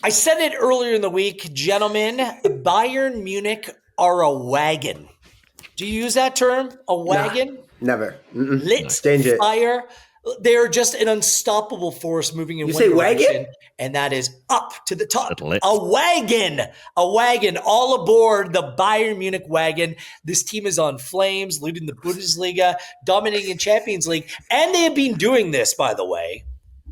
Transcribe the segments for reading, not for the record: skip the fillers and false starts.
I said it earlier in the week, gentlemen. Bayern Munich are a wagon. Do you use that term? A Nah, wagon? never. Lit Change it. fire. They are just an unstoppable force moving in You one say wagon? direction, and that is up to the top. Lit. A wagon, all aboard the Bayern Munich wagon. This team is on flames, leading the Bundesliga, dominating in Champions League, and they have been doing this, by the way,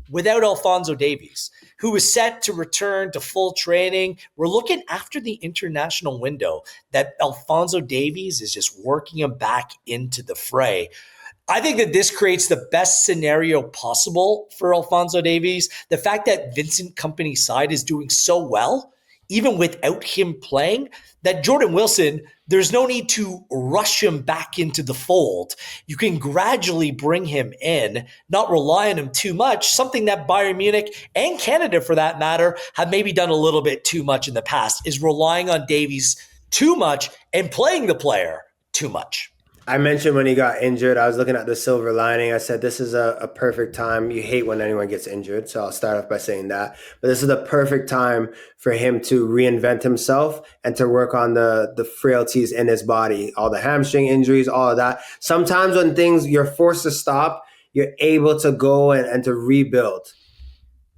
without ALPHONSO DAVIES, who is set to return to full training. We're looking after the international window that ALPHONSO DAVIES is just working him back into the fray. I think that this creates the best scenario possible for ALPHONSO DAVIES. The fact that Vincent Kompany's side is doing so well, even without him playing, that Jordan Wilson, there's no need to rush him back into the fold. You can gradually bring him in, not rely on him too much, something that Bayern Munich and Canada, for that matter, have maybe done a little bit too much in the past, is relying on Davies too much and playing the player too much. I mentioned when he got injured, I was looking at the silver lining. I said, this is a perfect time. You hate when anyone gets injured, so I'll start off by saying that. But this is the perfect time for him to reinvent himself and to work on the frailties in his body, all the hamstring injuries, all of that. Sometimes when things you're forced to stop, you're able to go and to rebuild.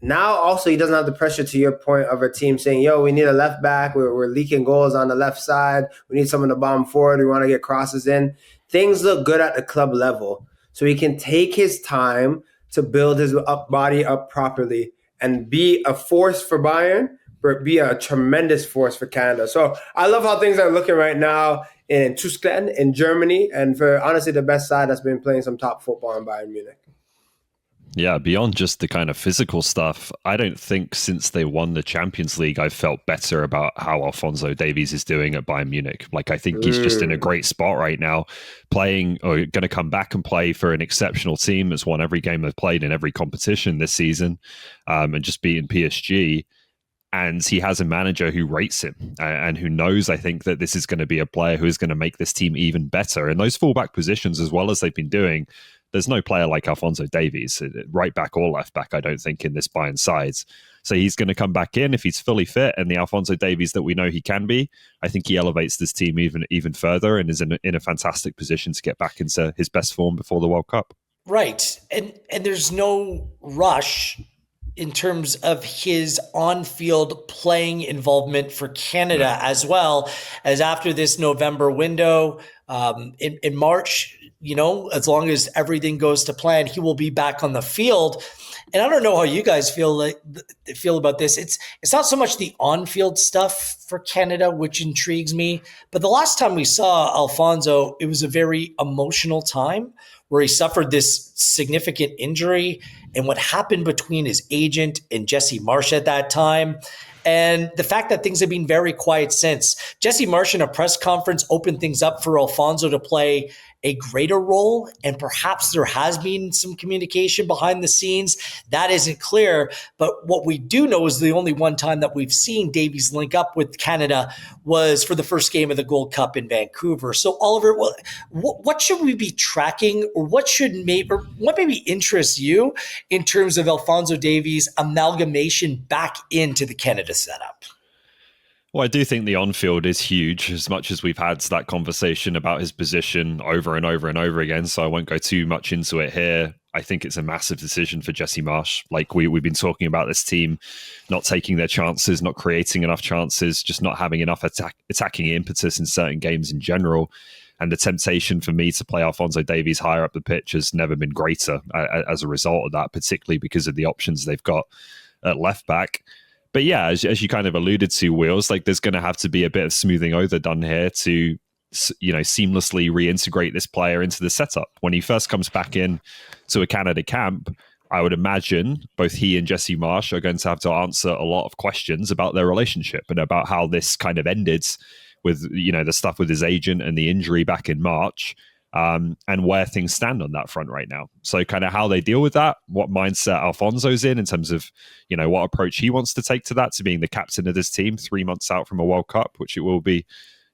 Now, also, he doesn't have the pressure, to your point, of a team saying, yo, we need a left back. We're leaking goals on the left side. We need someone to bomb forward. We want to get crosses in. Things look good at the club level. So he can take his time to build his body up properly and be a force for Bayern, but be a tremendous force for Canada. So I love how things are looking right now in Tyskland, in Germany, and for honestly the best side that's been playing some top football in Bayern Munich. Yeah, beyond just the kind of physical stuff, I don't think since they won the Champions League, I've felt better about how ALPHONSO DAVIES is doing at Bayern Munich. Like, I think he's just in a great spot right now, playing or going to come back and play for an exceptional team that's won every game they've played in every competition this season, and just beating PSG. And he has a manager who rates him and who knows, I think, that this is going to be a player who is going to make this team even better. And those fullback positions, as well as they've been doing, there's no player like ALPHONSO DAVIES, right back or left back, I don't think, in this Bayern sides. So he's going to come back in if he's fully fit, and the ALPHONSO DAVIES that we know he can be. I think he elevates this team even further and is in a fantastic position to get back into his best form before the World Cup. Right. And there's no rush in terms of his on-field playing involvement for Canada, as well as after this November window. In March, as long as everything goes to plan, he will be back on the field. And I don't know how you guys feel about this. It's not so much the on-field stuff for Canada, which intrigues me, but the last time we saw ALPHONSO, it was a very emotional time where he suffered this significant injury, and what happened between his agent and Jesse Marsch at that time. And the fact that things have been very quiet since. Jesse Marsch in a press conference opened things up for ALPHONSO to play a greater role, and perhaps there has been some communication behind the scenes. That isn't clear, but what we do know is the only one time that we've seen Davies link up with Canada was for the first game of the Gold Cup in Vancouver. So, Oliver, what should we be tracking, or what maybe interests you in terms of ALPHONSO Davies' amalgamation back into the Canada setup? Well, I do think the on-field is huge, as much as we've had that conversation about his position over and over and over again, so I won't go too much into it here. I think it's a massive decision for Jesse Marsch. Like we've been talking about this team not taking their chances, not creating enough chances, just not having enough attacking impetus in certain games in general. And the temptation for me to play ALPHONSO DAVIES higher up the pitch has never been greater as a result of that, particularly because of the options they've got at left back. But yeah, as you kind of alluded to, Wheels, like there's going to have to be a bit of smoothing over done here to, seamlessly reintegrate this player into the setup. When he first comes back in to a Canada camp, I would imagine both he and Jesse Marsch are going to have to answer a lot of questions about their relationship and about how this kind of ended with, the stuff with his agent and the injury back in March. And where things stand on that front right now. So kind of how they deal with that, what mindset ALPHONSO's in terms of, what approach he wants to take to that, to being the captain of this team 3 months out from a World Cup, which it will be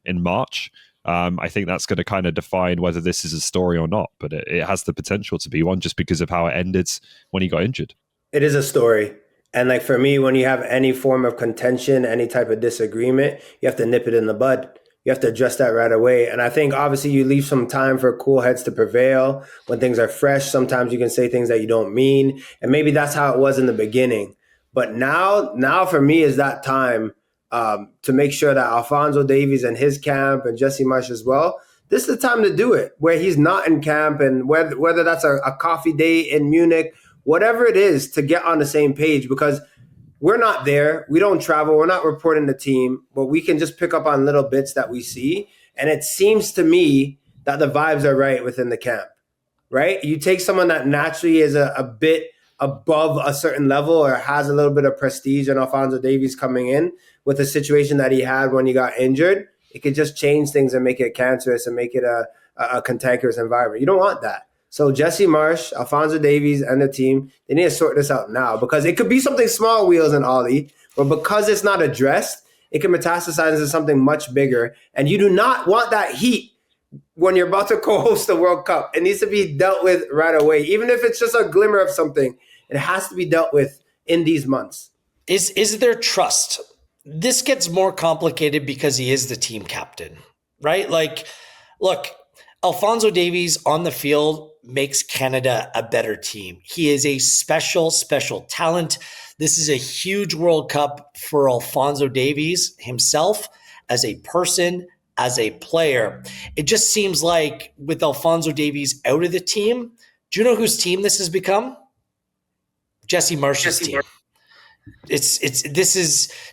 in March. I think that's going to kind of define whether this is a story or not, but it has the potential to be one just because of how it ended when he got injured. It is a story. And like for me, when you have any form of contention, any type of disagreement, you have to nip it in the bud. You have to address that right away. And I think obviously you leave some time for cool heads to prevail. When things are fresh, sometimes you can say things that you don't mean. And maybe that's how it was in the beginning. But now for me is that time to make sure that Alphonso Davies and his camp and Jesse Marsh as well, this is the time to do it, where he's not in camp, and whether that's a coffee date in Munich, whatever it is, to get on the same page, because we're not there. We don't travel. We're not reporting the team, but we can just pick up on little bits that we see. And it seems to me that the vibes are right within the camp, right? You take someone that naturally is a bit above a certain level or has a little bit of prestige, and Alphonso Davies coming in with the situation that he had when he got injured, it could just change things and make it cancerous and make it a cantankerous environment. You don't want that. So Jesse Marsh, Alphonso Davies, and the team, they need to sort this out now, because it could be something small, Wheels and Ollie, but because it's not addressed, it can metastasize into something much bigger. And you do not want that heat when you're about to co-host the World Cup. It needs to be dealt with right away. Even if it's just a glimmer of something, it has to be dealt with in these months. Is there trust? This gets more complicated because he is the team captain, right? Like, look, Alphonso Davies on the field makes Canada a better team. He is a special, special talent. This is a huge World Cup for Alphonso Davies himself as a person, as a player. It just seems like with Alphonso Davies out of the team, do you know whose team this has become? Jesse Marsh's team.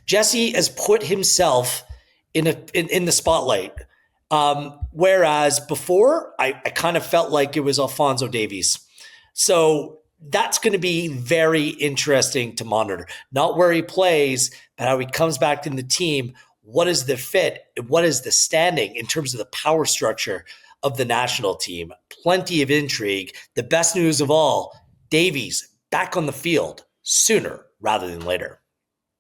Jesse has put himself in the spotlight. Whereas before, I kind of felt like it was Alphonso Davies. So that's going to be very interesting to monitor. Not where he plays, but how he comes back in the team. What is the fit? What is the standing in terms of the power structure of the national team? Plenty of intrigue. The best news of all, Davies back on the field sooner rather than later.